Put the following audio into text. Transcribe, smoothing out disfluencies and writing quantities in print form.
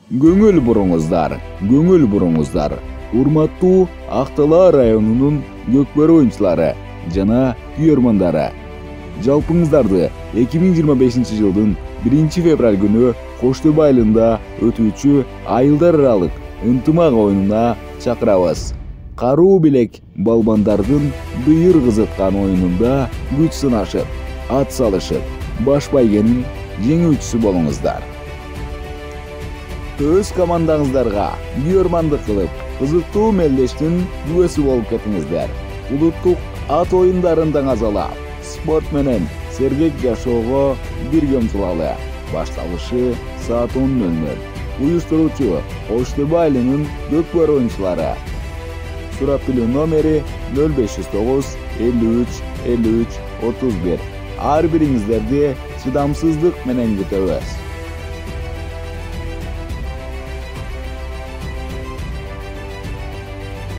Көңүл буруңуздар. Урматтуу Ак Дала районунун Көкбөрү оюнчулары жана күйөрмандары. Жалпыңыздарды 2025 жылдын 1 февраль күнү Кош Төбө айылында өтүүчү айылдар аралык ынтымак оюнуна чакырабыз. Каруу билек балбандардын дыйыр кызыткан оюнунда күч сынашып, ат салышып, баш байгенин жеңүүчүсү болуңуздар. Өз командаңыздарга күйөрмандык кылып, кызыктуу мелдештин күбөсү болуп кетиңиздер. Улуттук ат оюндарын даңазалап, спорт менен сергек жашоого бирге умтулалы. Башталышы саат 10:00. Уюштуруучу Кош Төбө айылынын Көкбөрү оюнчулары. Сурап билүү номери 0509 53 53 31. Ар бириңиздерди чыдамсыздык менен күтөбүз.